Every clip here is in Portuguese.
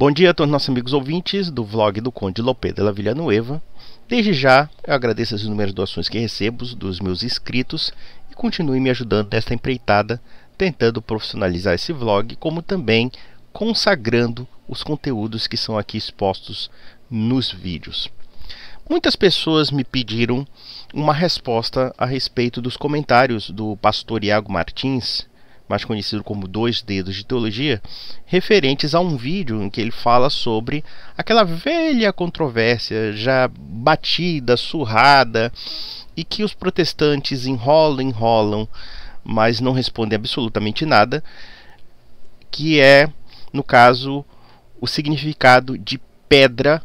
Bom dia a todos os nossos amigos ouvintes do vlog do Conde Lopé de la Villanueva. Desde já, eu agradeço as inúmeras doações que recebo dos meus inscritos e continue me ajudando nesta empreitada, tentando profissionalizar esse vlog, como também consagrando os conteúdos que são aqui expostos nos vídeos. Muitas pessoas me pediram uma resposta a respeito dos comentários do pastor Iago Martins, mais conhecido como Dois Dedos de Teologia, referentes a um vídeo em que ele fala sobre aquela velha controvérsia já batida, surrada, e que os protestantes enrolam, mas não respondem absolutamente nada, que é, no caso, o significado de pedra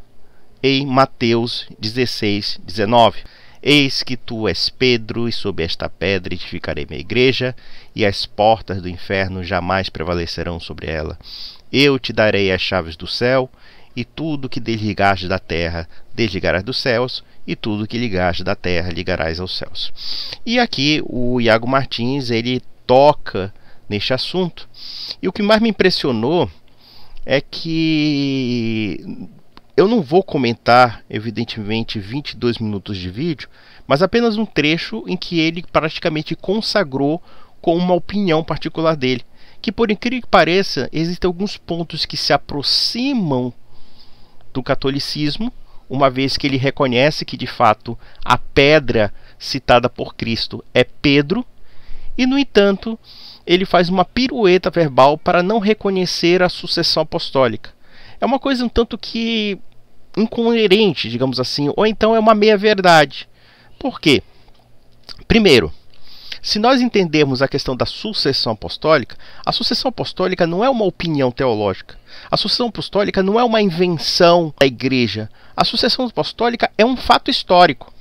em Mateus 16:19. Eis que tu és Pedro, e sob esta pedra edificarei minha igreja, e as portas do inferno jamais prevalecerão sobre ela. Eu te darei as chaves do céu, e tudo que desligares da terra, desligarás dos céus, e tudo que ligares da terra, ligarás aos céus. E aqui o Iago Martins, ele toca neste assunto. E o que mais me impressionou é que eu não vou comentar, evidentemente, 22 minutos de vídeo, mas apenas um trecho em que ele praticamente consagrou com uma opinião particular dele. Que, por incrível que pareça, existem alguns pontos que se aproximam do catolicismo, uma vez que ele reconhece que, de fato, a pedra citada por Cristo é Pedro, e, no entanto, ele faz uma pirueta verbal para não reconhecer a sucessão apostólica. É uma coisa um tanto que incoerente, digamos assim, ou então é uma meia-verdade. Por quê? Primeiro, se nós entendermos a questão da sucessão apostólica, a sucessão apostólica não é uma opinião teológica. A sucessão apostólica não é uma invenção da igreja. A sucessão apostólica é um fato histórico.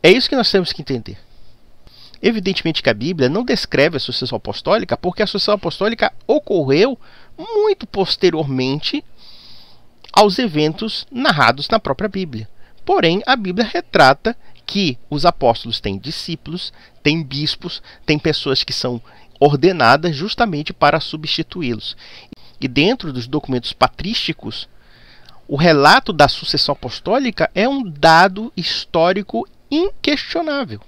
É isso que nós temos que entender. Evidentemente que a Bíblia não descreve a sucessão apostólica, porque a sucessão apostólica ocorreu muito posteriormente aos eventos narrados na própria Bíblia. Porém, a Bíblia retrata que os apóstolos têm discípulos, têm bispos, têm pessoas que são ordenadas justamente para substituí-los. E dentro dos documentos patrísticos, o relato da sucessão apostólica é um dado histórico inquestionável.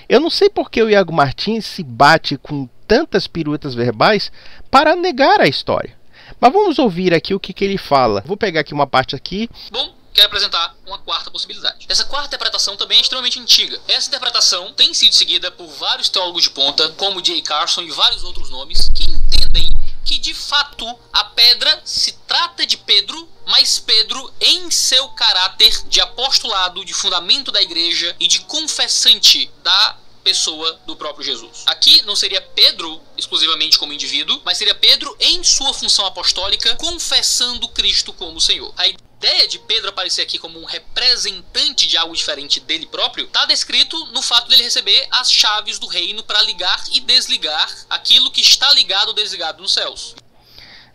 Eu não sei por que o Iago Martins se bate com tantas piruetas verbais para negar a história. Mas vamos ouvir aqui o que ele fala. Vou pegar aqui uma parte aqui. Bom, quero apresentar uma quarta possibilidade. Essa quarta interpretação também é extremamente antiga. Essa interpretação tem sido seguida por vários teólogos de ponta, como J. Carson e vários outros nomes, que entendem que, de fato, a pedra se trata de Pedro, mas Pedro, em seu caráter de apostolado, de fundamento da igreja e de confessante da pessoa do próprio Jesus. Aqui não seria Pedro exclusivamente como indivíduo, mas seria Pedro em sua função apostólica, confessando Cristo como Senhor. A ideia de Pedro aparecer aqui como um representante de algo diferente dele próprio está descrito no fato dele receber as chaves do reino para ligar e desligar aquilo que está ligado ou desligado nos céus.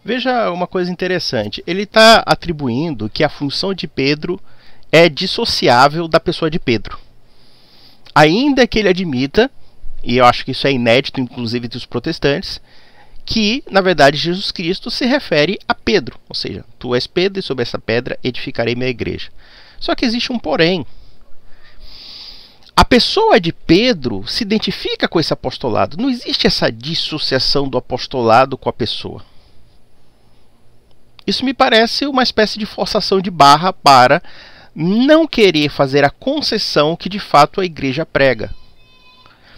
Veja uma coisa interessante. Ele está atribuindo que a função de Pedro é dissociável da pessoa de Pedro. Ainda que ele admita, e eu acho que isso é inédito, inclusive entre os protestantes, que, na verdade, Jesus Cristo se refere a Pedro. Ou seja, tu és Pedro e sobre essa pedra edificarei minha igreja. Só que existe um porém. A pessoa de Pedro se identifica com esse apostolado. Não existe essa dissociação do apostolado com a pessoa. Isso me parece uma espécie de forçação de barra para não querer fazer a concessão que de fato a igreja prega.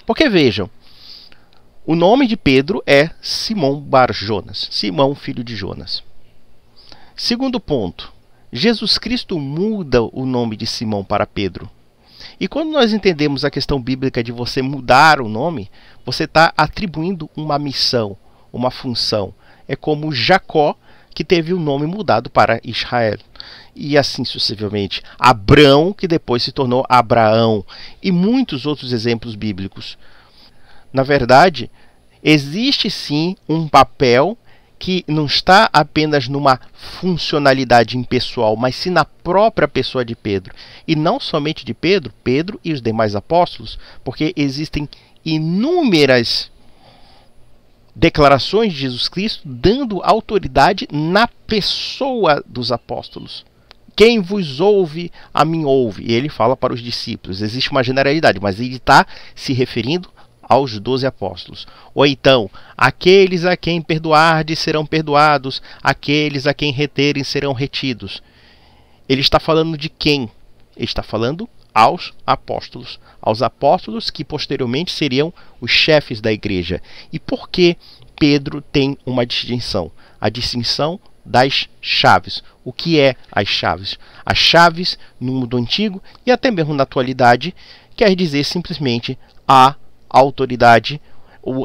Porque vejam, o nome de Pedro é Simão Bar Jonas, Simão, filho de Jonas. Segundo ponto, Jesus Cristo muda o nome de Simão para Pedro. E quando nós entendemos a questão bíblica de você mudar o nome, você está atribuindo uma missão, uma função. É como Jacó, que teve o nome mudado para Israel. E assim sucessivamente. Abrão, que depois se tornou Abraão. E muitos outros exemplos bíblicos. Na verdade, existe sim um papel que não está apenas numa funcionalidade impessoal, mas sim na própria pessoa de Pedro. E não somente de Pedro, Pedro e os demais apóstolos, porque existem inúmeras declarações de Jesus Cristo dando autoridade na pessoa dos apóstolos. Quem vos ouve, a mim ouve. E ele fala para os discípulos. Existe uma generalidade, mas ele está se referindo aos 12 apóstolos. Ou então, aqueles a quem perdoardes serão perdoados, aqueles a quem reterem serão retidos. Ele está falando de quem? Ele está falando aos apóstolos que posteriormente seriam os chefes da igreja. E por que Pedro tem uma distinção? A distinção das chaves. O que é as chaves? As chaves no mundo antigo e até mesmo na atualidade quer dizer simplesmente a autoridade,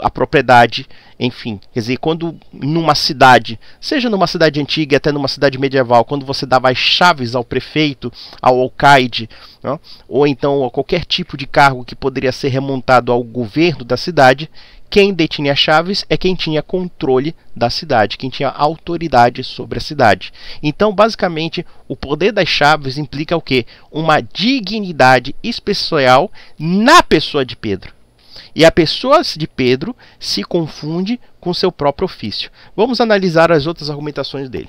a propriedade, enfim. Quer dizer, quando numa cidade, seja numa cidade antiga e até numa cidade medieval, quando você dava as chaves ao prefeito, ao alcaide, né, ou então a qualquer tipo de cargo que poderia ser remontado ao governo da cidade, quem detinha as chaves é quem tinha controle da cidade, quem tinha autoridade sobre a cidade. Então, basicamente, o poder das chaves implica o quê? Uma dignidade especial na pessoa de Pedro. E a pessoa de Pedro se confunde com seu próprio ofício. Vamos analisar as outras argumentações dele.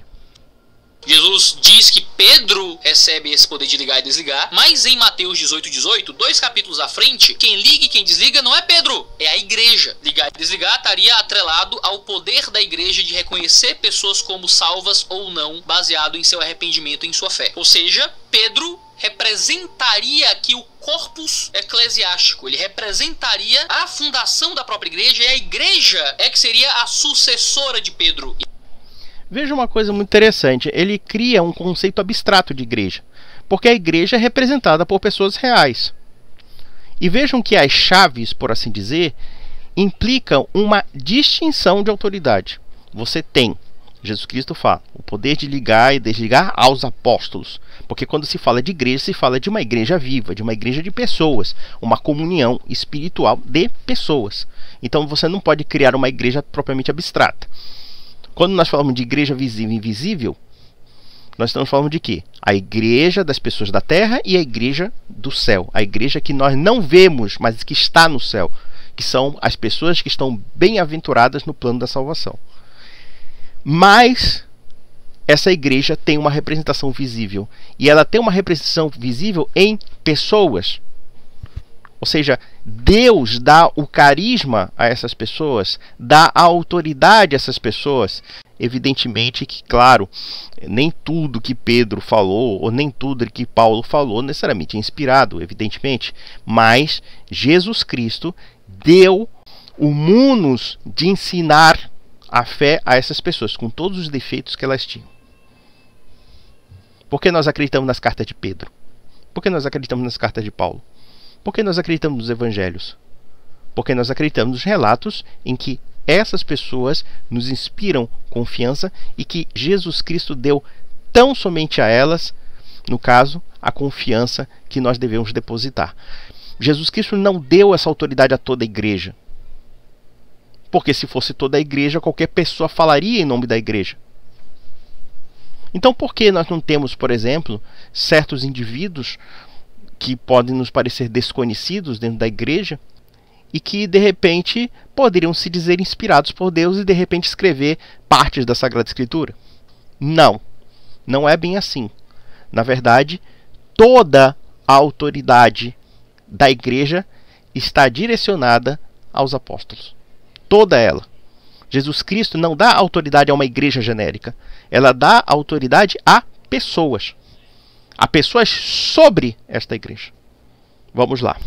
Jesus diz que Pedro recebe esse poder de ligar e desligar, mas em Mateus 18:18, 2 capítulos à frente, quem liga e quem desliga não é Pedro, é a igreja. Ligar e desligar estaria atrelado ao poder da igreja de reconhecer pessoas como salvas ou não, baseado em seu arrependimento e em sua fé. Ou seja, Pedro representaria aqui o corpus eclesiástico, ele representaria a fundação da própria igreja, e a igreja é que seria a sucessora de Pedro. Veja uma coisa muito interessante, ele cria um conceito abstrato de igreja, porque a igreja é representada por pessoas reais. E vejam que as chaves, por assim dizer, implicam uma distinção de autoridade. Você tem, Jesus Cristo fala, o poder de ligar e desligar aos apóstolos, porque quando se fala de igreja, se fala de uma igreja viva, de uma igreja de pessoas, uma comunhão espiritual de pessoas. Então você não pode criar uma igreja propriamente abstrata. Quando nós falamos de igreja visível e invisível, nós estamos falando de quê? A igreja das pessoas da terra e a igreja do céu. A igreja que nós não vemos, mas que está no céu. Que são as pessoas que estão bem-aventuradas no plano da salvação. Mas essa igreja tem uma representação visível. E ela tem uma representação visível em pessoas. Ou seja, Deus dá o carisma a essas pessoas, dá a autoridade a essas pessoas. Evidentemente que, claro, nem tudo que Pedro falou, ou nem tudo que Paulo falou, necessariamente é inspirado, evidentemente. Mas Jesus Cristo deu o munus de ensinar a fé a essas pessoas, com todos os defeitos que elas tinham. Por que nós acreditamos nas cartas de Pedro? Por que nós acreditamos nas cartas de Paulo? Por que nós acreditamos nos evangelhos? Porque nós acreditamos nos relatos em que essas pessoas nos inspiram confiança e que Jesus Cristo deu tão somente a elas, no caso, a confiança que nós devemos depositar. Jesus Cristo não deu essa autoridade a toda a igreja. Porque se fosse toda a igreja, qualquer pessoa falaria em nome da igreja. Então por que nós não temos, por exemplo, certos indivíduos que podem nos parecer desconhecidos dentro da igreja e que de repente poderiam se dizer inspirados por Deus e de repente escrever partes da Sagrada Escritura? Não, não é bem assim. Na verdade, toda a autoridade da igreja está direcionada aos apóstolos. Toda ela. Jesus Cristo não dá autoridade a uma igreja genérica. Ela dá autoridade a pessoas. A pessoas sobre esta igreja. Vamos lá.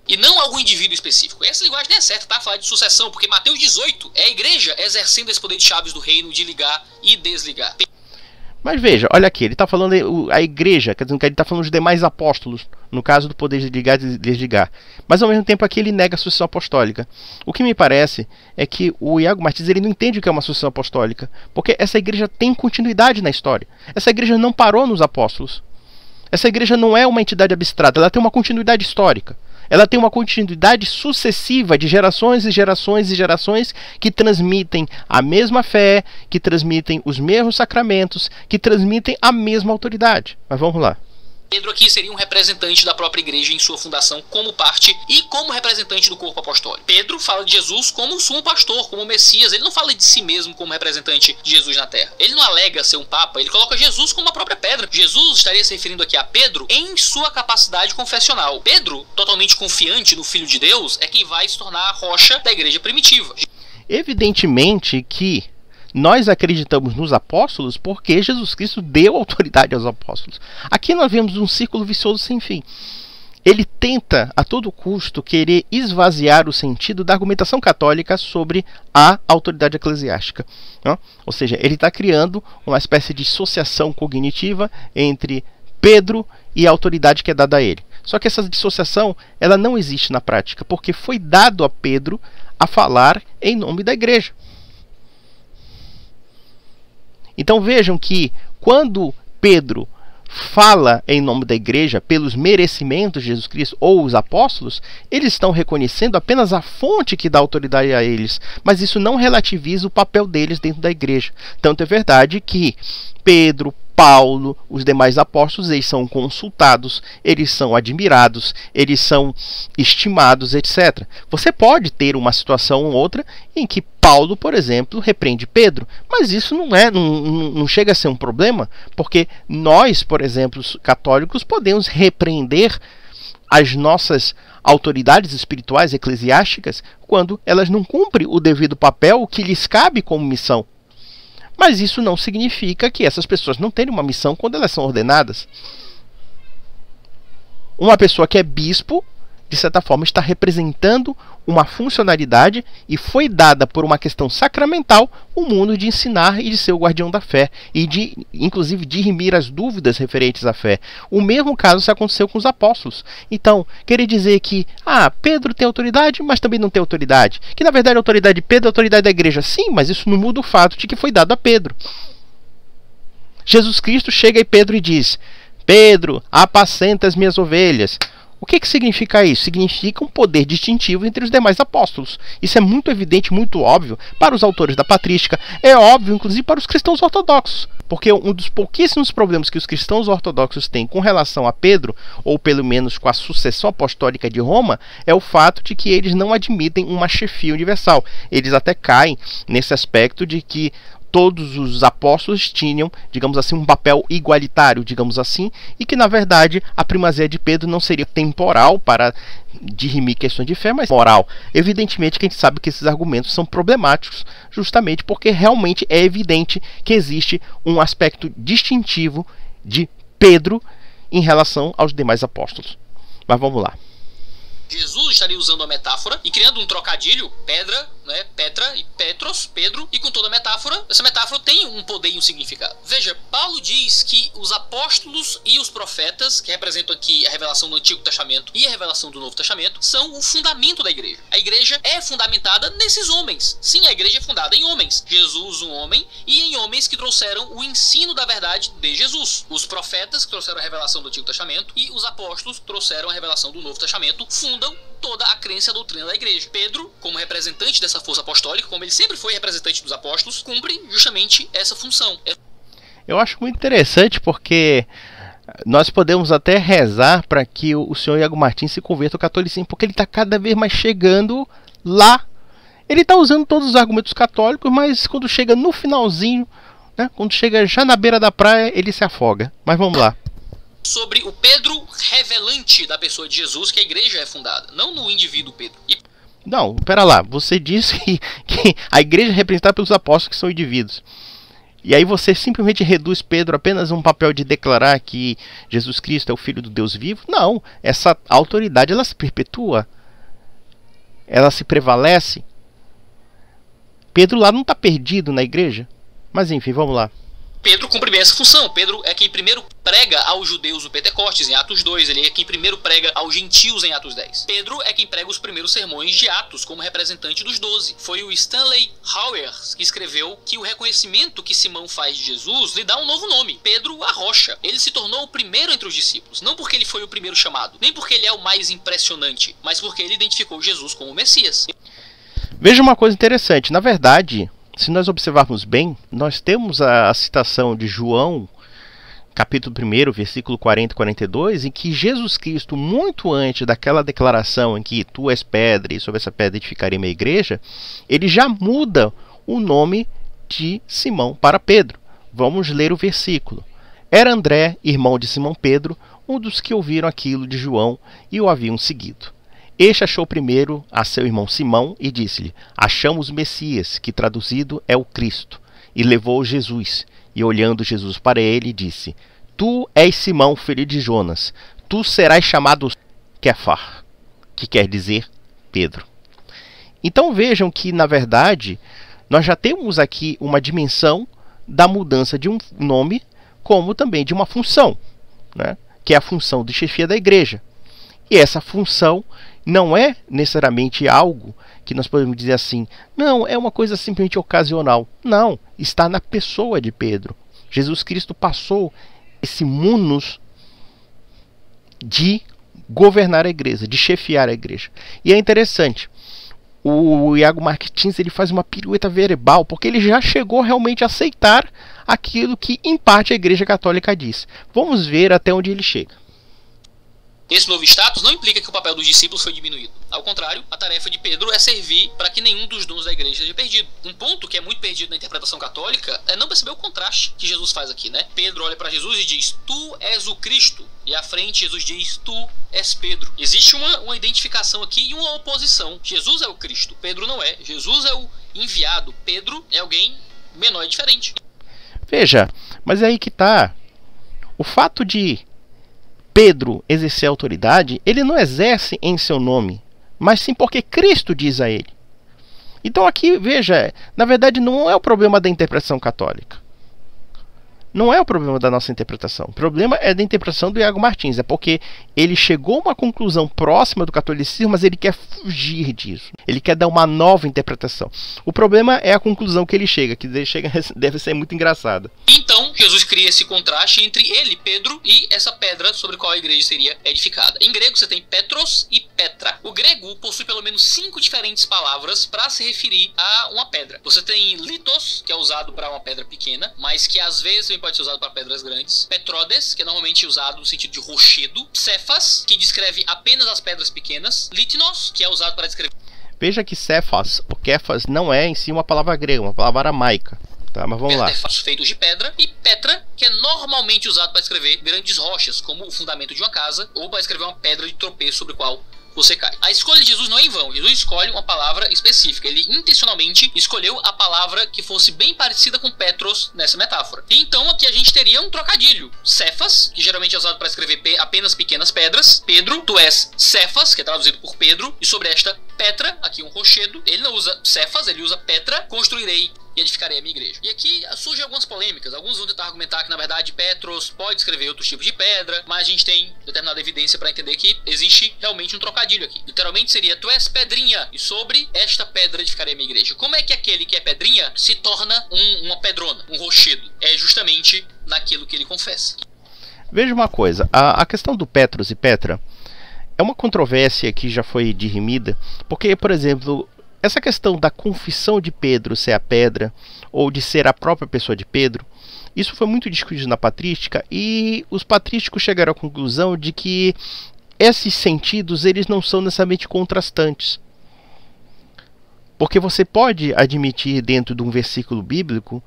E não algum indivíduo específico. Essa linguagem não é certa, tá? Falar de sucessão, porque Mateus 18 é a igreja exercendo esse poder de chaves do reino de ligar e desligar. Mas veja, olha aqui, ele está falando a igreja, quer dizer, ele está falando os demais apóstolos, no caso do poder de ligar e desligar. Mas ao mesmo tempo aqui ele nega a sucessão apostólica. O que me parece é que o Iago Martins ele não entende o que é uma sucessão apostólica, porque essa igreja tem continuidade na história. Essa igreja não parou nos apóstolos. Essa igreja não é uma entidade abstrata, ela tem uma continuidade histórica. Ela tem uma continuidade sucessiva de gerações e gerações e gerações que transmitem a mesma fé, que transmitem os mesmos sacramentos, que transmitem a mesma autoridade. Mas vamos lá. Pedro aqui seria um representante da própria igreja em sua fundação como parte e como representante do corpo apostólico. Pedro fala de Jesus como sumo pastor, como Messias. Ele não fala de si mesmo como representante de Jesus na terra. Ele não alega ser um papa, ele coloca Jesus como a própria pedra. Jesus estaria se referindo aqui a Pedro em sua capacidade confessional. Pedro, totalmente confiante no Filho de Deus, é quem vai se tornar a rocha da igreja primitiva. Evidentemente que nós acreditamos nos apóstolos porque Jesus Cristo deu autoridade aos apóstolos. Aqui nós vemos um círculo vicioso sem fim. Ele tenta, a todo custo, querer esvaziar o sentido da argumentação católica sobre a autoridade eclesiástica. Não? Ou seja, ele está criando uma espécie de dissociação cognitiva entre Pedro e a autoridade que é dada a ele. Só que essa dissociação ela não existe na prática, porque foi dado a Pedro a falar em nome da igreja. Então vejam que quando Pedro fala em nome da igreja pelos merecimentos de Jesus Cristo ou os apóstolos, eles estão reconhecendo apenas a fonte que dá autoridade a eles, mas isso não relativiza o papel deles dentro da igreja. Tanto é verdade que Pedro, Paulo, os demais apóstolos, eles são consultados, eles são admirados, eles são estimados, etc. Você pode ter uma situação ou outra em que Paulo, por exemplo, repreende Pedro, mas isso não chega a ser um problema, porque nós, por exemplo, católicos, podemos repreender as nossas autoridades espirituais, eclesiásticas, quando elas não cumprem o devido papel que lhes cabe como missão. Mas isso não significa que essas pessoas não tenham uma missão quando elas são ordenadas. Uma pessoa que é bispo, de certa forma, está representando uma funcionalidade e foi dada por uma questão sacramental o mundo de ensinar e de ser o guardião da fé e de, inclusive, dirimir as dúvidas referentes à fé. O mesmo caso se aconteceu com os apóstolos. Então, querer dizer que Pedro tem autoridade, mas também não tem autoridade. Que, na verdade, a autoridade de Pedro é a autoridade da igreja. Sim, mas isso não muda o fato de que foi dado a Pedro. Jesus Cristo chega em Pedro e diz: Pedro, apacenta as minhas ovelhas. O que significa isso? Significa um poder distintivo entre os demais apóstolos. Isso é muito evidente, muito óbvio para os autores da patrística. É óbvio, inclusive, para os cristãos ortodoxos. Porque um dos pouquíssimos problemas que os cristãos ortodoxos têm com relação a Pedro, ou pelo menos com a sucessão apostólica de Roma, é o fato de que eles não admitem uma chefia universal. Eles até caem nesse aspecto de que todos os apóstolos tinham, digamos assim, um papel igualitário, digamos assim, e que, na verdade, a primazia de Pedro não seria temporal para dirimir questões de fé, mas moral. Evidentemente que a gente sabe que esses argumentos são problemáticos, justamente porque realmente é evidente que existe um aspecto distintivo de Pedro em relação aos demais apóstolos. Mas vamos lá. Jesus estaria usando a metáfora e criando um trocadilho, pedra, né, Petra e Petros, Pedro, e com toda a metáfora, essa metáfora tem um poder e um significado. Veja, Paulo diz que os apóstolos e os profetas, que representam aqui a revelação do Antigo Testamento e a revelação do Novo Testamento, são o fundamento da igreja. A igreja é fundamentada nesses homens. Sim, a igreja é fundada em homens. Jesus, um homem, e em homens que trouxeram o ensino da verdade de Jesus. Os profetas, que trouxeram a revelação do Antigo Testamento, e os apóstolos, que trouxeram a revelação do Novo Testamento, fundam toda a crença e a doutrina da igreja. Pedro, como representante dessa força apostólica, como ele sempre foi representante dos apóstolos, cumpre justamente essa função. Eu acho muito interessante porque nós podemos até rezar para que o senhor Iago Martins se converta ao catolicismo, porque ele está cada vez mais chegando lá. Ele está usando todos os argumentos católicos, mas quando chega no finalzinho, né, quando chega já na beira da praia, ele se afoga. Mas vamos lá. Sobre o Pedro revelante da pessoa de Jesus que a igreja é fundada, não no indivíduo Pedro. Não, pera lá, você disse que a igreja é representada pelos apóstolos, que são indivíduos. E aí você simplesmente reduz Pedro apenas a um papel de declarar que Jesus Cristo é o Filho do Deus vivo? Não, essa autoridade ela se perpetua, ela se prevalece. Pedro lá não está perdido na igreja, mas enfim, vamos lá. Pedro cumpre bem essa função. Pedro é quem primeiro prega aos judeus o Pentecostes, em Atos 2. Ele é quem primeiro prega aos gentios, em Atos 10. Pedro é quem prega os primeiros sermões de Atos, como representante dos 12. Foi o Stanley Hauer que escreveu que o reconhecimento que Simão faz de Jesus lhe dá um novo nome: Pedro a Rocha. Ele se tornou o primeiro entre os discípulos, não porque ele foi o primeiro chamado, nem porque ele é o mais impressionante, mas porque ele identificou Jesus como o Messias. Veja uma coisa interessante. Na verdade, se nós observarmos bem, nós temos a citação de João capítulo 1, versículo 40 e 42, em que Jesus Cristo, muito antes daquela declaração em que tu és pedra e sobre essa pedra edificarei minha igreja, ele já muda o nome de Simão para Pedro. Vamos ler o versículo. Era André, irmão de Simão Pedro, um dos que ouviram aquilo de João e o haviam seguido. Este achou primeiro a seu irmão Simão e disse-lhe: achamos o Messias, que traduzido é o Cristo. E levou Jesus. E olhando Jesus para ele, disse: tu és Simão, filho de Jonas. Tu serás chamado Quefar, que quer dizer Pedro. Então vejam que, na verdade, nós já temos aqui uma dimensão da mudança de um nome, como também de uma função, né? Que é a função de chefia da igreja. E essa função não é necessariamente algo que nós podemos dizer assim, não, é uma coisa simplesmente ocasional. Não, está na pessoa de Pedro. Jesus Cristo passou esse munus de governar a igreja, de chefiar a igreja. E é interessante, o Iago Martins ele faz uma pirueta verbal, porque ele já chegou realmente a aceitar aquilo que, em parte, a Igreja Católica diz. Vamos ver até onde ele chega. Esse novo status não implica que o papel dos discípulos foi diminuído. Ao contrário, a tarefa de Pedro é servir para que nenhum dos donos da igreja seja perdido. Um ponto que é muito perdido na interpretação católica é não perceber o contraste que Jesus faz aqui, né? Pedro olha para Jesus e diz: tu és o Cristo. E à frente Jesus diz: tu és Pedro. Existe uma identificação aqui e uma oposição. Jesus é o Cristo, Pedro não é. Jesus é o enviado, Pedro é alguém menor e diferente. Veja, mas é aí que está. O fato de Pedro exercer autoridade, ele não exerce em seu nome, mas sim porque Cristo diz a ele. Então aqui, veja, na verdade não é o problema da interpretação católica. Não é o problema da nossa interpretação. O problema é da interpretação do Iago Martins. É porque ele chegou a uma conclusão próxima do catolicismo, mas ele quer fugir disso. Ele quer dar uma nova interpretação. O problema é a conclusão que ele chega, que deve ser muito engraçada. Então, Jesus cria esse contraste entre ele, Pedro, e essa pedra sobre a qual a igreja seria edificada. Em grego você tem Petros e Petra. O grego possui pelo menos 5 diferentes palavras para se referir a uma pedra. Você tem litos, que é usado para uma pedra pequena, mas que às vezes pode ser usado para pedras grandes. Petrodes, que é normalmente usado no sentido de rochedo. Cefas, que descreve apenas as pedras pequenas. Litnos, que é usado para descrever... Veja que Cefas ou Kefas não é em si uma palavra grega, uma palavra aramaica. Tá, mas vamos lá. Feitos de pedra. E Petra, que é normalmente usado para descrever grandes rochas, como o fundamento de uma casa, ou para descrever uma pedra de tropeço sobre a qual você cai. A escolha de Jesus não é em vão. Jesus escolhe uma palavra específica. Ele intencionalmente escolheu a palavra que fosse bem parecida com Petros nessa metáfora. E então aqui a gente teria um trocadilho. Cefas, que geralmente é usado para escrever apenas pequenas pedras. Pedro, tu és Cefas, que é traduzido por Pedro. E sobre esta Petra, aqui um rochedo. Ele não usa Cefas, ele usa Petra. Construirei e edificarei a minha igreja. E aqui surgem algumas polêmicas. Alguns vão tentar argumentar que, na verdade, Petros pode escrever outros tipos de pedra, mas a gente tem determinada evidência para entender que existe realmente um trocadilho aqui. Literalmente seria: tu és pedrinha, e sobre esta pedra edificarei a minha igreja. Como é que aquele que é pedrinha se torna uma pedrona, um rochedo? É justamente naquilo que ele confessa. Veja uma coisa, a questão do Petros e Petra é uma controvérsia que já foi dirimida, porque, por exemplo, essa questão da confissão de Pedro ser a pedra, ou de ser a própria pessoa de Pedro, isso foi muito discutido na patrística, e os patrísticos chegaram à conclusão de que esses sentidos eles não são necessariamente contrastantes. Porque você pode admitir dentro de um versículo bíblico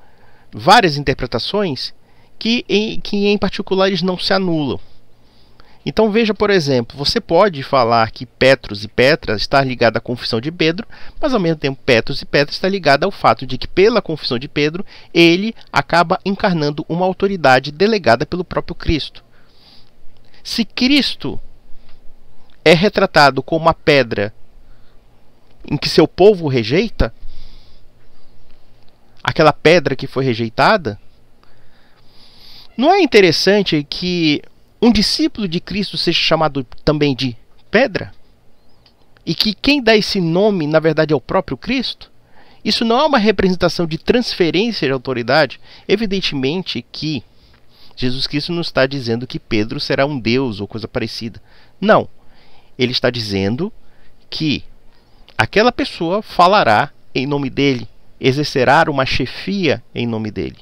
várias interpretações que em particular eles não se anulam. Então veja, por exemplo, você pode falar que Petros e Petra está ligado à confissão de Pedro, mas ao mesmo tempo Petros e Petra está ligado ao fato de que pela confissão de Pedro, ele acaba encarnando uma autoridade delegada pelo próprio Cristo. Se Cristo é retratado como uma pedra em que seu povo rejeita, aquela pedra que foi rejeitada, não é interessante que um discípulo de Cristo seja chamado também de pedra? E que quem dá esse nome, na verdade, é o próprio Cristo? Isso não é uma representação de transferência de autoridade? Evidentemente que Jesus Cristo não está dizendo que Pedro será um deus ou coisa parecida. Não. Ele está dizendo que aquela pessoa falará em nome dele, exercerá uma chefia em nome dele.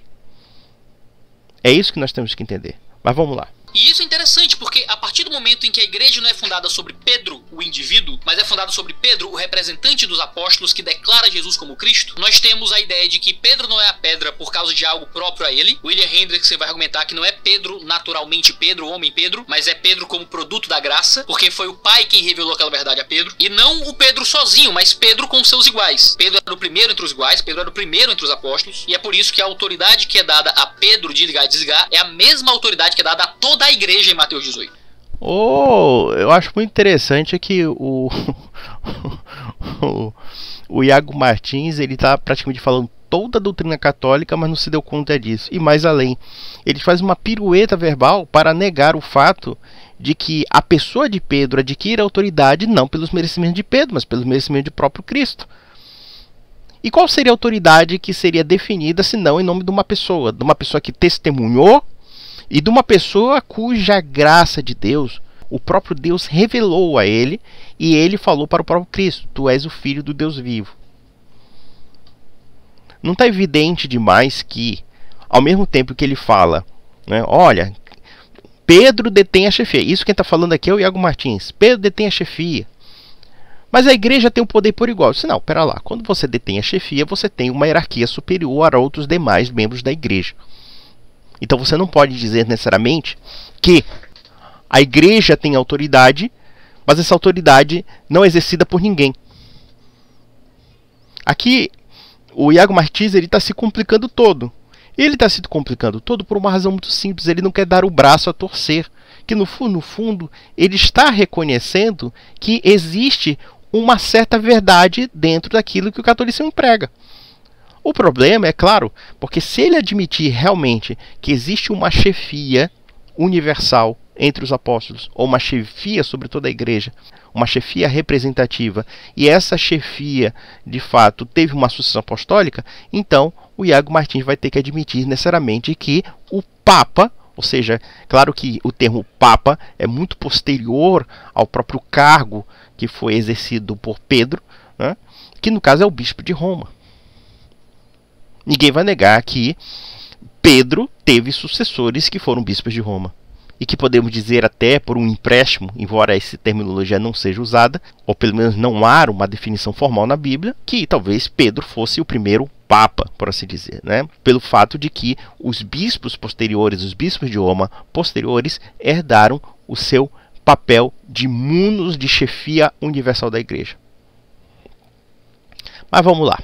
É isso que nós temos que entender. Mas vamos lá. E isso é interessante, porque a partir do momento em que a igreja não é fundada sobre Pedro, o indivíduo, mas é fundada sobre Pedro, o representante dos apóstolos que declara Jesus como Cristo, nós temos a ideia de que Pedro não é a pedra por causa de algo próprio a ele. William Hendriksen vai argumentar que não é Pedro naturalmente Pedro, o homem Pedro, mas é Pedro como produto da graça, porque foi o Pai quem revelou aquela verdade a Pedro, e não o Pedro sozinho, mas Pedro com seus iguais. Pedro era o primeiro entre os iguais, Pedro era o primeiro entre os apóstolos, e é por isso que a autoridade que é dada a Pedro de ligar e desligar é a mesma autoridade que é dada a toda a igreja em Mateus 18. Eu acho muito interessante que o Iago Martins, ele está praticamente falando toda a doutrina católica, mas não se deu conta disso. E mais além, ele faz uma pirueta verbal para negar o fato de que a pessoa de Pedro adquire autoridade não pelos merecimentos de Pedro, mas pelos merecimentos do próprio Cristo. E qual seria a autoridade que seria definida, se não em nome de uma pessoa que testemunhou, e de uma pessoa cuja graça de Deus, o próprio Deus revelou a ele, e ele falou para o próprio Cristo: tu és o Filho do Deus vivo. Não está evidente demais que, ao mesmo tempo que ele fala, né, olha, Pedro detém a chefia. Isso quem está falando aqui é o Iago Martins. Pedro detém a chefia. Mas a igreja tem o poder por igual. Eu disse, não, pera lá. Quando você detém a chefia, você tem uma hierarquia superior a outros demais membros da igreja. Então você não pode dizer necessariamente que a igreja tem autoridade, mas essa autoridade não é exercida por ninguém. Aqui, o Iago Martins está se complicando todo. Ele está se complicando todo por uma razão muito simples. Ele não quer dar o braço a torcer. Que no fundo, ele está reconhecendo que existe uma certa verdade dentro daquilo que o catolicismo prega. O problema é claro, porque se ele admitir realmente que existe uma chefia universal entre os apóstolos, ou uma chefia sobre toda a igreja, uma chefia representativa, e essa chefia de fato teve uma sucessão apostólica, então o Iago Martins vai ter que admitir necessariamente que o Papa, ou seja, claro que o termo Papa é muito posterior ao próprio cargo que foi exercido por Pedro, né, que no caso é o bispo de Roma. Ninguém vai negar que Pedro teve sucessores que foram bispos de Roma. E que podemos dizer até por um empréstimo, embora essa terminologia não seja usada, ou pelo menos não há uma definição formal na Bíblia, que talvez Pedro fosse o primeiro Papa, por assim dizer, né? Pelo fato de que os bispos posteriores, os bispos de Roma posteriores, herdaram o seu papel de munus de chefia universal da igreja. Mas vamos lá.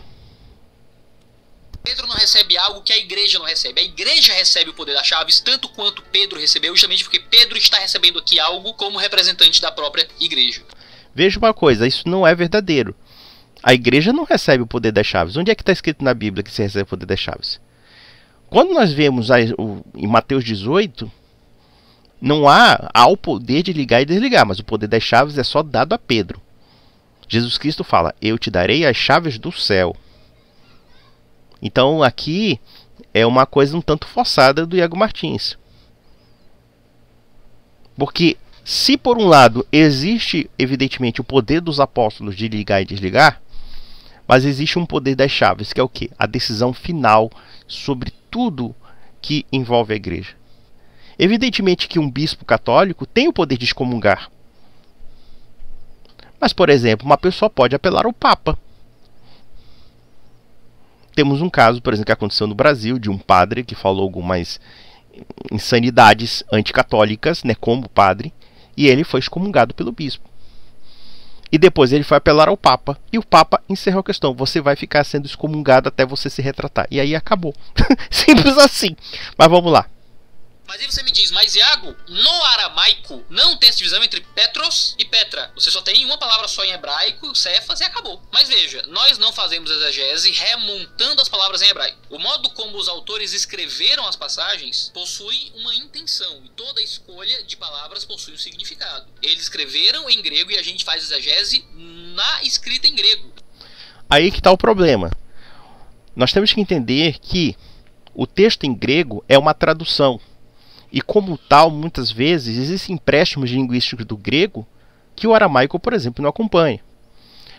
Pedro não recebe algo que a igreja não recebe. A igreja recebe o poder das chaves tanto quanto Pedro recebeu, justamente porque Pedro está recebendo aqui algo como representante da própria igreja. Veja uma coisa, isso não é verdadeiro. A igreja não recebe o poder das chaves. Onde é que está escrito na Bíblia que se recebe o poder das chaves? Quando nós vemos em Mateus 18, não há o poder de ligar e desligar, mas o poder das chaves é só dado a Pedro. Jesus Cristo fala, eu te darei as chaves do céu. Então aqui é uma coisa um tanto forçada do Iago Martins. Porque se por um lado existe evidentemente o poder dos apóstolos de ligar e desligar, mas existe um poder das chaves, que é o quê? A decisão final sobre tudo que envolve a igreja. Evidentemente que um bispo católico tem o poder de excomungar. Mas, por exemplo, uma pessoa pode apelar ao Papa. Temos um caso, por exemplo, que aconteceu no Brasil, de um padre que falou algumas insanidades anticatólicas, né, como padre, e ele foi excomungado pelo bispo. E depois ele foi apelar ao Papa, e o Papa encerrou a questão. Você vai ficar sendo excomungado até você se retratar. E aí acabou. Simples assim. Mas vamos lá. Mas aí você me diz, mas Iago, no aramaico não tem essa divisão entre Petros e Petra. Você só tem uma palavra só em hebraico, Cefas, e acabou. Mas veja, nós não fazemos exegese remontando as palavras em hebraico. O modo como os autores escreveram as passagens possui uma intenção, e toda escolha de palavras possui um significado. Eles escreveram em grego e a gente faz exegese na escrita em grego. Aí que está o problema. Nós temos que entender que o texto em grego é uma tradução. E como tal, muitas vezes, existem empréstimos linguísticos do grego que o aramaico, por exemplo, não acompanha.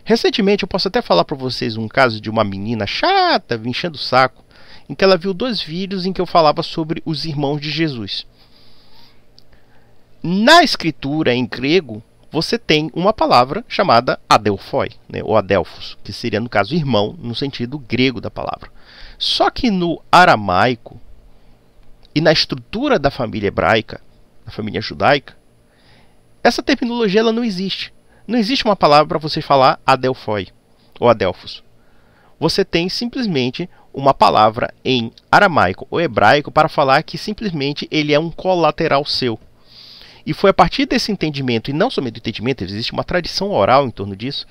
Recentemente, eu posso até falar para vocês um caso de uma menina chata, me enchendo o saco, em que ela viu 2 vídeos em que eu falava sobre os irmãos de Jesus. Na escritura em grego, você tem uma palavra chamada adelphoi, né, ou adelphos, que seria, no caso, irmão, no sentido grego da palavra. Só que no aramaico e na estrutura da família hebraica, da família judaica, essa terminologia ela não existe. Não existe uma palavra para você falar adelphoi ou adelphos. Você tem simplesmente uma palavra em aramaico ou hebraico para falar que simplesmente ele é um colateral seu. E foi a partir desse entendimento, e não somente do entendimento, existe uma tradição oral em torno disso,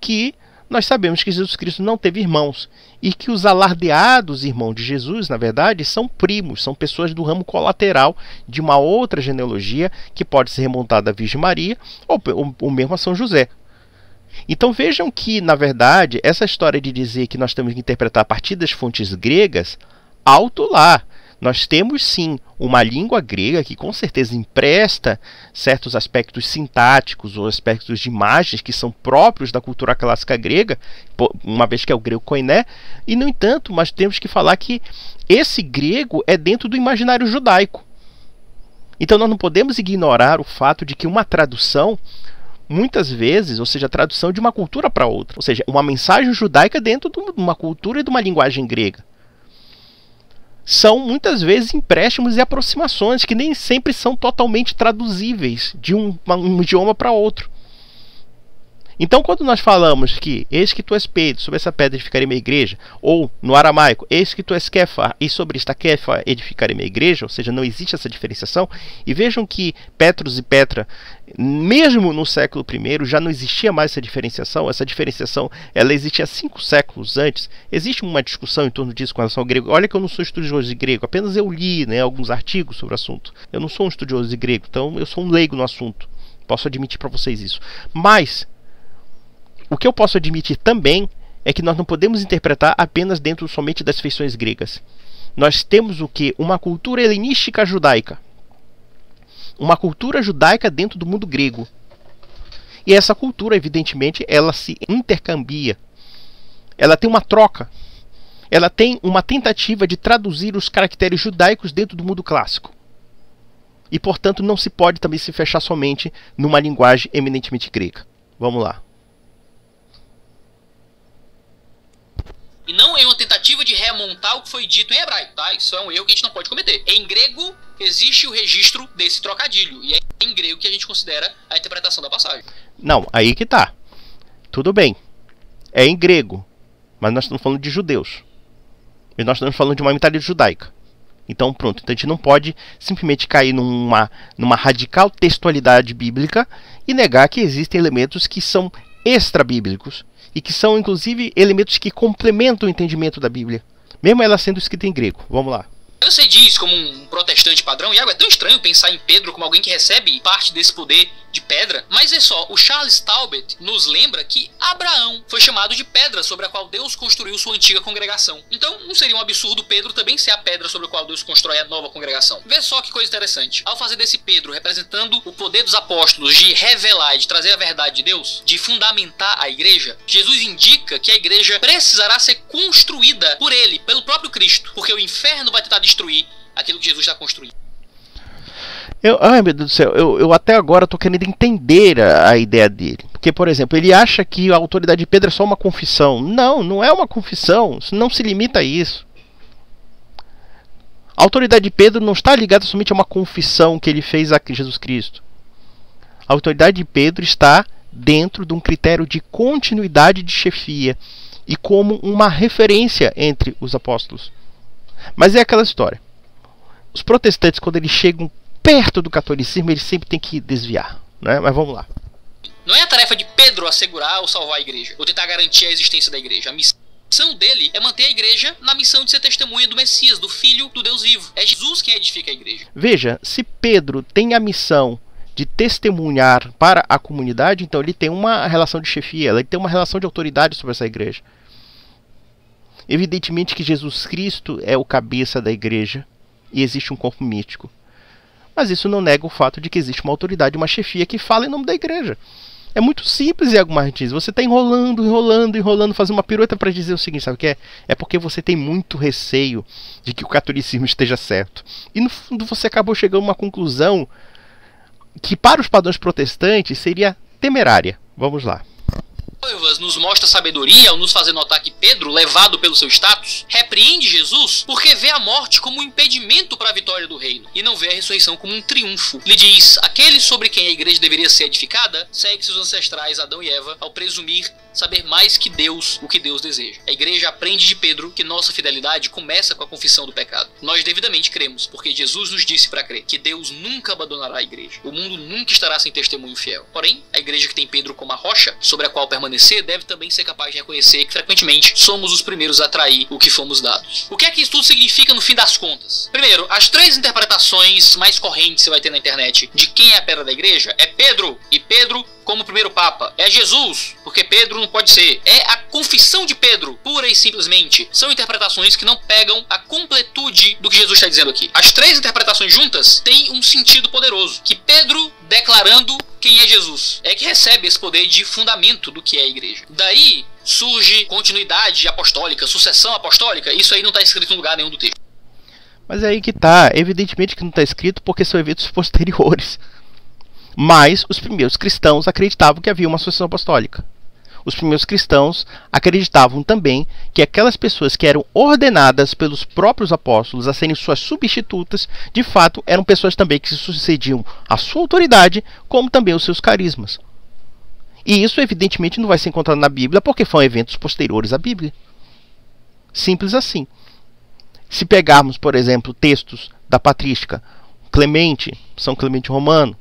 que nós sabemos que Jesus Cristo não teve irmãos, e que os alardeados irmãos de Jesus, na verdade, são primos, são pessoas do ramo colateral de uma outra genealogia, que pode ser remontada à Virgem Maria, ou mesmo a São José. Então vejam que, na verdade, essa história de dizer que nós temos que interpretar a partir das fontes gregas, alto lá. Nós temos sim uma língua grega que com certeza empresta certos aspectos sintáticos ou aspectos de imagens que são próprios da cultura clássica grega, uma vez que é o grego koiné, e no entanto, nós temos que falar que esse grego é dentro do imaginário judaico. Então nós não podemos ignorar o fato de que uma tradução, muitas vezes, ou seja, a tradução de uma cultura para outra, ou seja, uma mensagem judaica dentro de uma cultura e de uma linguagem grega, são muitas vezes empréstimos e aproximações que nem sempre são totalmente traduzíveis de um idioma para outro. Então, quando nós falamos que eis que tu és Pedro, sobre essa pedra edificarei minha igreja, ou no aramaico, eis que tu és Kefa, e sobre esta Kefa edificarei minha igreja, ou seja, não existe essa diferenciação, e vejam que Petros e Petra, mesmo no século I, já não existia mais essa diferenciação ela existia 5 séculos antes. Existe uma discussão em torno disso com relação ao grego. Olha que eu não sou estudioso de grego, apenas eu li, né, alguns artigos sobre o assunto. Eu não sou um estudioso de grego, então eu sou um leigo no assunto. Posso admitir para vocês isso. Mas o que eu posso admitir também é que nós não podemos interpretar apenas dentro somente das feições gregas. Nós temos o que? Uma cultura helenística judaica. Uma cultura judaica dentro do mundo grego. E essa cultura, evidentemente, ela se intercambia. Ela tem uma troca. Ela tem uma tentativa de traduzir os caracteres judaicos dentro do mundo clássico. E, portanto, não se pode também se fechar somente numa linguagem eminentemente grega. Vamos lá. E não é uma tentativa de remontar o que foi dito em hebraico, tá? Isso é um erro que a gente não pode cometer. Em grego, existe o registro desse trocadilho. E é em grego que a gente considera a interpretação da passagem. Não, aí que tá. Tudo bem. É em grego. Mas nós estamos falando de judeus. E nós estamos falando de uma mentalidade judaica. Então, pronto. Então, a gente não pode simplesmente cair numa radical textualidade bíblica e negar que existem elementos que são extra-bíblicos. E que são, inclusive, elementos que complementam o entendimento da Bíblia, mesmo ela sendo escrita em grego. Vamos lá. Você diz como um protestante padrão, Iago, é tão estranho pensar em Pedro como alguém que recebe parte desse poder de pedra, mas é só, o Charles Talbot nos lembra que Abraão foi chamado de pedra sobre a qual Deus construiu sua antiga congregação. Então não seria um absurdo Pedro também ser a pedra sobre a qual Deus constrói a nova congregação. Vê só que coisa interessante. Ao fazer desse Pedro representando o poder dos apóstolos de revelar e de trazer a verdade de Deus, de fundamentar a igreja, Jesus indica que a igreja precisará ser construída por ele, pelo próprio Cristo, porque o inferno vai tentar destruir aquilo que Jesus está construindo. Ai meu Deus do céu, eu até agora estou querendo entender a ideia dele. Porque, por exemplo, ele acha que a autoridade de Pedro é só uma confissão. Não, não é uma confissão, não se limita a isso. A autoridade de Pedro não está ligada somente a uma confissão que ele fez a Jesus Cristo. A autoridade de Pedro está dentro de um critério de continuidade de chefia e como uma referência entre os apóstolos. Mas é aquela história. Os protestantes, quando eles chegam perto do catolicismo, eles sempre têm que desviar, né? Mas vamos lá. Não é a tarefa de Pedro assegurar ou salvar a igreja, ou tentar garantir a existência da igreja. A missão dele é manter a igreja na missão de ser testemunha do Messias, do Filho do Deus vivo. É Jesus quem edifica a igreja. Veja, se Pedro tem a missão de testemunhar para a comunidade, então ele tem uma relação de chefia, ele tem uma relação de autoridade sobre essa igreja. Evidentemente que Jesus Cristo é o cabeça da igreja e existe um corpo místico. Mas isso não nega o fato de que existe uma autoridade, uma chefia que fala em nome da igreja. É muito simples, Iago Martins. Você está enrolando, fazendo uma pirueta para dizer o seguinte, sabe o que é? É porque você tem muito receio de que o catolicismo esteja certo. E no fundo você acabou chegando a uma conclusão que para os padrões protestantes seria temerária. Vamos lá. Nos mostra sabedoria ao nos fazer notar que Pedro, levado pelo seu status, repreende Jesus porque vê a morte como um impedimento para a vitória do reino e não vê a ressurreição como um triunfo. Ele diz: aquele sobre quem a igreja deveria ser edificada segue seus ancestrais Adão e Eva ao presumir saber mais que Deus o que Deus deseja. A igreja aprende de Pedro que nossa fidelidade começa com a confissão do pecado. Nós devidamente cremos porque Jesus nos disse para crer que Deus nunca abandonará a igreja. O mundo nunca estará sem testemunho fiel. Porém, a igreja que tem Pedro como a rocha sobre a qual permanecer deve também ser capaz de reconhecer que frequentemente somos os primeiros a trair o que fomos dados. O que é que isso tudo significa no fim das contas? Primeiro, as 3 interpretações mais correntes que você vai ter na internet de quem é a pedra da igreja é Pedro, e Pedro como primeiro papa. É Jesus, porque Pedro não pode ser. É a confissão de Pedro, pura e simplesmente. São interpretações que não pegam a completude do que Jesus está dizendo aqui. As 3 interpretações juntas têm um sentido poderoso, que Pedro declarando quem é Jesus é que recebe esse poder de fundamento do que é a igreja. Daí surge continuidade apostólica, sucessão apostólica. Isso aí não está escrito em lugar nenhum do texto. Mas é aí que tá. Evidentemente que não está escrito porque são eventos posteriores. Mas os primeiros cristãos acreditavam que havia uma sucessão apostólica. Os primeiros cristãos acreditavam também que aquelas pessoas que eram ordenadas pelos próprios apóstolos a serem suas substitutas, de fato, eram pessoas também que sucediam a sua autoridade, como também os seus carismas. E isso, evidentemente, não vai ser encontrado na Bíblia, porque foram eventos posteriores à Bíblia. Simples assim. Se pegarmos, por exemplo, textos da patrística, Clemente, São Clemente Romano,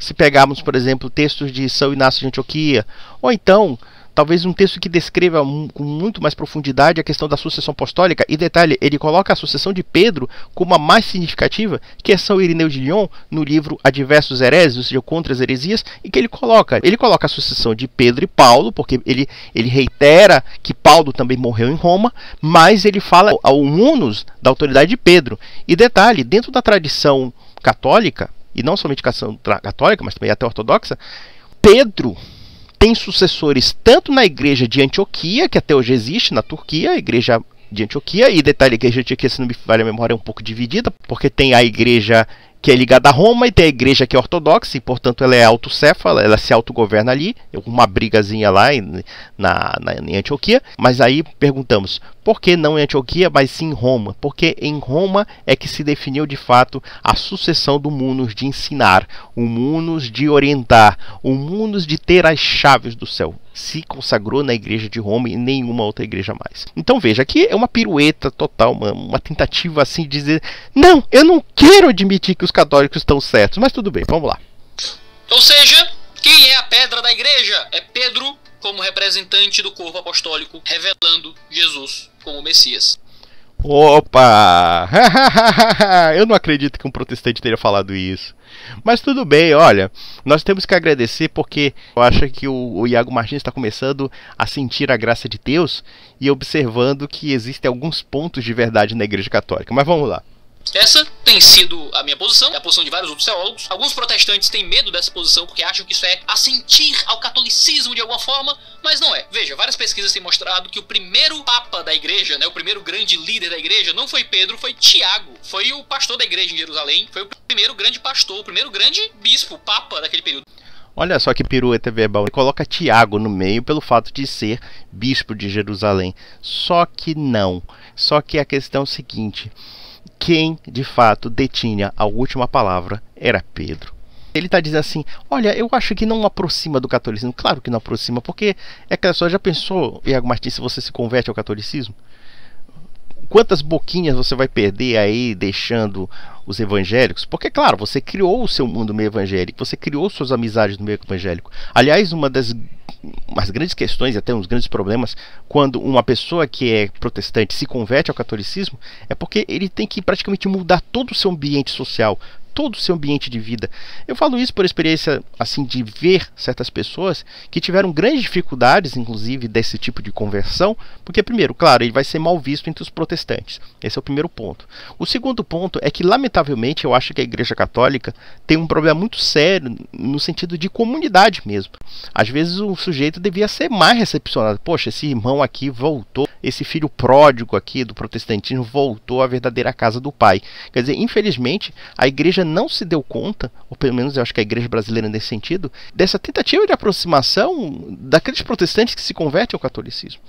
se pegarmos, por exemplo, textos de São Inácio de Antioquia, ou então, talvez um texto que descreva com muito mais profundidade a questão da sucessão apostólica, e detalhe, ele coloca a sucessão de Pedro como a mais significativa, que é São Irineu de Lyon, no livro Adversos Hereses, ou seja, contra as heresias, e que ele coloca a sucessão de Pedro e Paulo, porque ele reitera que Paulo também morreu em Roma, mas ele fala ao munus da autoridade de Pedro. E detalhe, dentro da tradição católica, e não somente católica, mas também até ortodoxa, Pedro tem sucessores tanto na igreja de Antioquia, que até hoje existe na Turquia, a igreja de Antioquia, e detalhe, a igreja de Antioquia, se não me falha a memória, é um pouco dividida, porque tem a igreja que é ligada a Roma e tem a igreja que é ortodoxa, e portanto ela é autocéfala, ela se autogoverna ali, uma brigazinha lá em Antioquia. Mas aí perguntamos, por que não em Antioquia, mas sim em Roma? Porque em Roma é que se definiu de fato a sucessão do munus de ensinar, o munus de orientar, o munus de ter as chaves do céu. Se consagrou na igreja de Roma e nenhuma outra igreja mais. Então veja, aqui é uma pirueta total, uma tentativa assim de dizer, não, eu não quero admitir que os católicos estão certos, mas tudo bem, vamos lá. Ou seja, quem é a pedra da igreja? É Pedro como representante do corpo apostólico, revelando Jesus como Messias. Opa! Eu não acredito que um protestante teria falado isso. Mas tudo bem, olha, nós temos que agradecer porque eu acho que o Iago Martins está começando a sentir a graça de Deus e observando que existem alguns pontos de verdade na Igreja Católica. Mas vamos lá. Essa tem sido a minha posição, é a posição de vários outros teólogos. Alguns protestantes têm medo dessa posição porque acham que isso é assentir ao catolicismo de alguma forma, mas não é. Veja, várias pesquisas têm mostrado que o primeiro papa da igreja, né, o primeiro grande líder da igreja, não foi Pedro, foi Tiago. Foi o pastor da igreja em Jerusalém, foi o primeiro grande pastor, o primeiro grande bispo, papa daquele período. Olha só que pirueta verbal. Ele coloca Tiago no meio pelo fato de ser bispo de Jerusalém. Só que não. Só que a questão é o seguinte: quem de fato detinha a última palavra era Pedro. Ele está dizendo assim, olha, eu acho que não aproxima do catolicismo. Claro que não aproxima, porque é que a pessoa já pensou, Iago Martins, se você se converte ao catolicismo? Quantas boquinhas você vai perder aí deixando os evangélicos? Porque, claro, você criou o seu mundo meio evangélico, você criou suas amizades no meio evangélico. Aliás, uma das grandes questões e até uns grandes problemas quando uma pessoa que é protestante se converte ao catolicismo é porque ele tem que praticamente mudar todo o seu ambiente social, todo o seu ambiente de vida. Eu falo isso por experiência assim de ver certas pessoas que tiveram grandes dificuldades, inclusive, desse tipo de conversão, porque primeiro, claro, ele vai ser mal visto entre os protestantes. Esse é o primeiro ponto. O segundo ponto é que, lamentavelmente, eu acho que a Igreja Católica tem um problema muito sério no sentido de comunidade mesmo. Às vezes o sujeito devia ser mais recepcionado. Poxa, esse irmão aqui voltou esse filho pródigo aqui do protestantismo voltou à verdadeira casa do pai. Quer dizer, infelizmente, a igreja não se deu conta, ou pelo menos eu acho que a igreja brasileira nesse sentido, dessa tentativa de aproximação daqueles protestantes que se convertem ao catolicismo,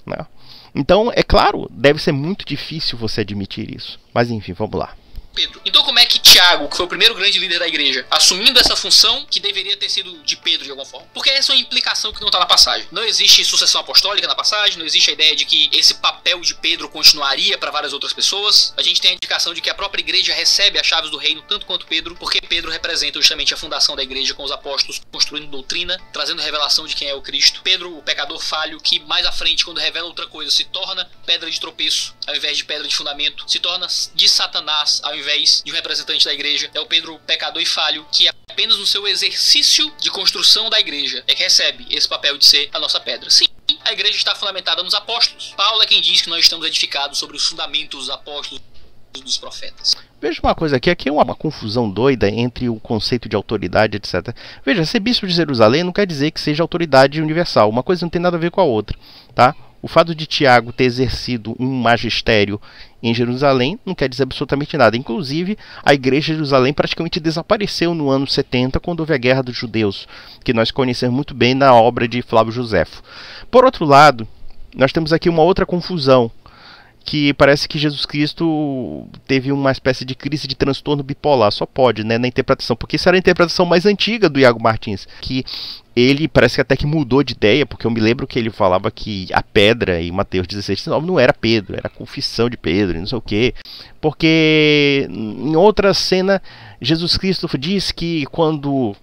né? Então, é claro, deve ser muito difícil você admitir isso. Mas enfim, vamos lá. Pedro. Então como é que Tiago, que foi o primeiro grande líder da igreja, assumindo essa função que deveria ter sido de Pedro de alguma forma? Porque essa é uma implicação que não está na passagem. Não existe sucessão apostólica na passagem, não existe a ideia de que esse papel de Pedro continuaria para várias outras pessoas. A gente tem a indicação de que a própria igreja recebe as chaves do reino tanto quanto Pedro, porque Pedro representa justamente a fundação da igreja com os apóstolos, construindo doutrina, trazendo revelação de quem é o Cristo. Pedro, o pecador falho, que mais à frente, quando revela outra coisa, se torna pedra de tropeço ao invés de pedra de fundamento, se torna de Satanás ao invés de um representante da igreja. É o Pedro pecador e falho, que é apenas no seu exercício de construção da igreja é que recebe esse papel de ser a nossa pedra. Sim, a igreja está fundamentada nos apóstolos. Paulo é quem diz que nós estamos edificados sobre os fundamentos dos apóstolos, dos profetas. Veja uma coisa aqui é uma confusão doida entre o conceito de autoridade, etc. Veja, ser bispo de Jerusalém não quer dizer que seja autoridade universal. Uma coisa não tem nada a ver com a outra, tá? O fato de Tiago ter exercido um magistério em Jerusalém não quer dizer absolutamente nada. Inclusive, a igreja de Jerusalém praticamente desapareceu no ano 70, quando houve a Guerra dos Judeus, que nós conhecemos muito bem na obra de Flávio Josefo. Por outro lado, nós temos aqui uma outra confusão, que parece que Jesus Cristo teve uma espécie de crise de transtorno bipolar, só pode, né, na interpretação, porque isso era a interpretação mais antiga do Iago Martins, que ele parece que até que mudou de ideia, porque eu me lembro que ele falava que a pedra em Mateus 16:19 não era Pedro, era a confissão de Pedro, não sei o quê, porque em outra cena Jesus Cristo diz que quando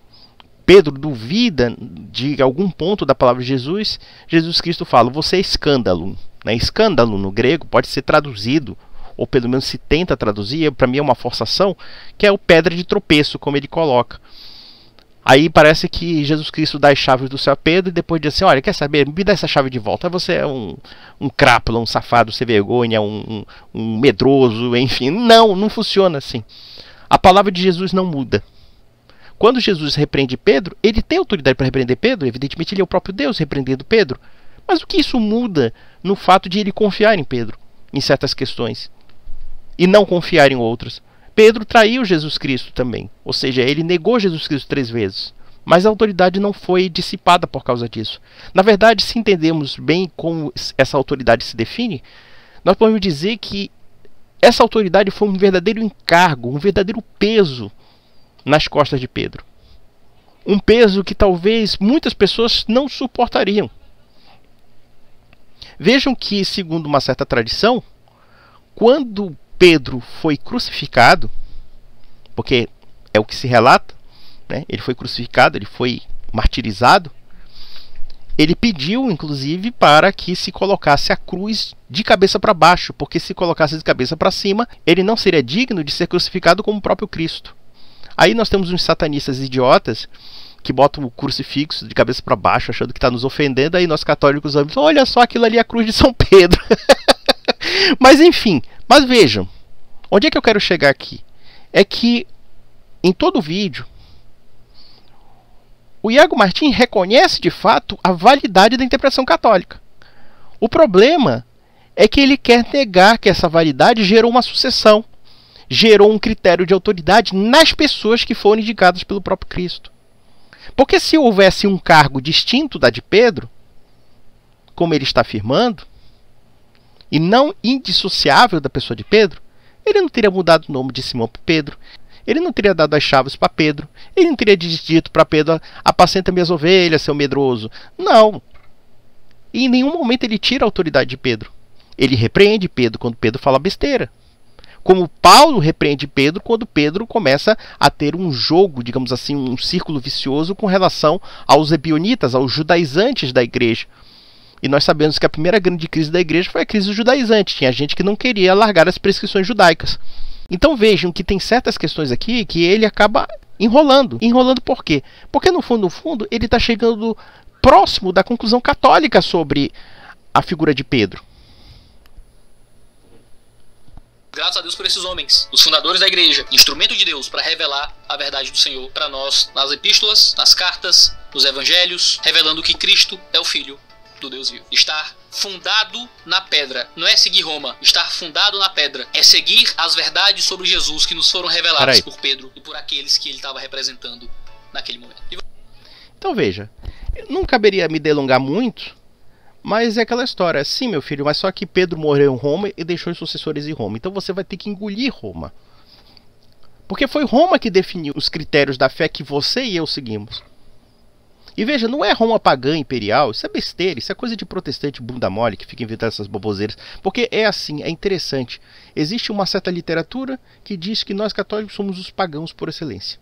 Pedro duvida de algum ponto da palavra de Jesus, Jesus Cristo fala, você é escândalo. Né? Escândalo no grego pode ser traduzido, ou pelo menos se tenta traduzir, para mim é uma forçação, que é o pedra de tropeço, como ele coloca. Aí parece que Jesus Cristo dá as chaves do céu a Pedro e depois diz assim, olha, quer saber, me dá essa chave de volta, você é um crápula, um safado, sem vergonha, um medroso, enfim. Não funciona assim. A palavra de Jesus não muda. Quando Jesus repreende Pedro, ele tem autoridade para repreender Pedro, evidentemente ele é o próprio Deus repreendendo Pedro. Mas o que isso muda no fato de ele confiar em Pedro, em certas questões, e não confiar em outras? Pedro traiu Jesus Cristo também, ou seja, ele negou Jesus Cristo 3 vezes, mas a autoridade não foi dissipada por causa disso. Na verdade, se entendermos bem como essa autoridade se define, nós podemos dizer que essa autoridade foi um verdadeiro encargo, um verdadeiro peso nas costas de Pedro. Um peso que talvez muitas pessoas não suportariam. Vejam que, segundo uma certa tradição, quando Pedro foi crucificado, porque é o que se relata, né? Ele foi crucificado, ele foi martirizado, ele pediu, inclusive, para que se colocasse a cruz de cabeça para baixo, porque se colocasse de cabeça para cima, ele não seria digno de ser crucificado como o próprio Cristo. Aí nós temos uns satanistas idiotas que botam o crucifixo de cabeça para baixo, achando que está nos ofendendo, aí nós católicos vamos, olha só, aquilo ali é a cruz de São Pedro. Mas enfim, mas vejam, onde é que eu quero chegar aqui? É que em todo o vídeo, o Iago Martins reconhece de fato a validade da interpretação católica. O problema é que ele quer negar que essa validade gerou uma sucessão, gerou um critério de autoridade nas pessoas que foram indicadas pelo próprio Cristo. Porque se houvesse um cargo distinto da de Pedro, como ele está afirmando, e não indissociável da pessoa de Pedro, ele não teria mudado o nome de Simão para Pedro, ele não teria dado as chaves para Pedro, ele não teria dito para Pedro, apacenta minhas ovelhas, seu medroso. Não. E em nenhum momento ele tira a autoridade de Pedro. Ele repreende Pedro quando Pedro fala besteira. Como Paulo repreende Pedro quando Pedro começa a ter um jogo, digamos assim, um círculo vicioso com relação aos ebionitas, aos judaizantes da igreja. E nós sabemos que a primeira grande crise da igreja foi a crise judaizante. Tinha gente que não queria largar as prescrições judaicas. Então vejam que tem certas questões aqui que ele acaba enrolando. Enrolando por quê? Porque no fundo, ele está chegando próximo da conclusão católica sobre a figura de Pedro. Graças a Deus por esses homens, os fundadores da igreja, instrumento de Deus para revelar a verdade do Senhor para nós nas epístolas, nas cartas, nos evangelhos, revelando que Cristo é o Filho do Deus vivo. Estar fundado na pedra. Não é seguir Roma. Estar fundado na pedra. É seguir as verdades sobre Jesus que nos foram reveladas por Pedro e por aqueles que ele estava representando naquele momento. Então veja, não caberia me delongar muito, mas é aquela história. Sim, meu filho, mas só que Pedro morreu em Roma e deixou os sucessores em Roma. Então você vai ter que engolir Roma. Porque foi Roma que definiu os critérios da fé que você e eu seguimos. E veja, não é Roma pagã imperial, isso é besteira, isso é coisa de protestante bunda mole que fica inventando essas baboseiras. Porque é assim, é interessante. Existe uma certa literatura que diz que nós católicos somos os pagãos por excelência.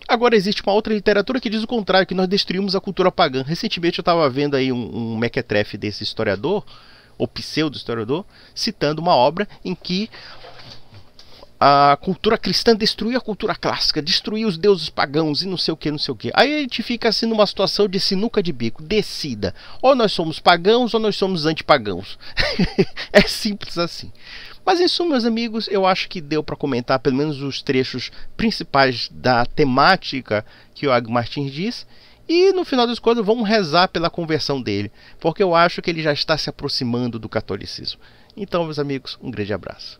Agora existe uma outra literatura que diz o contrário, que nós destruímos a cultura pagã. Recentemente eu estava vendo aí um mequetrefe desse historiador, ou pseudo-historiador, citando uma obra em que a cultura cristã destruiu a cultura clássica, destruiu os deuses pagãos e não sei o que, não sei o que. Aí a gente fica assim numa situação de sinuca de bico. Decida. Ou nós somos pagãos ou nós somos antipagãos. É simples assim. Mas em suma, meus amigos, eu acho que deu para comentar pelo menos os trechos principais da temática que o Iago Martins diz. E no final das contas vamos rezar pela conversão dele, porque eu acho que ele já está se aproximando do catolicismo. Então, meus amigos, um grande abraço.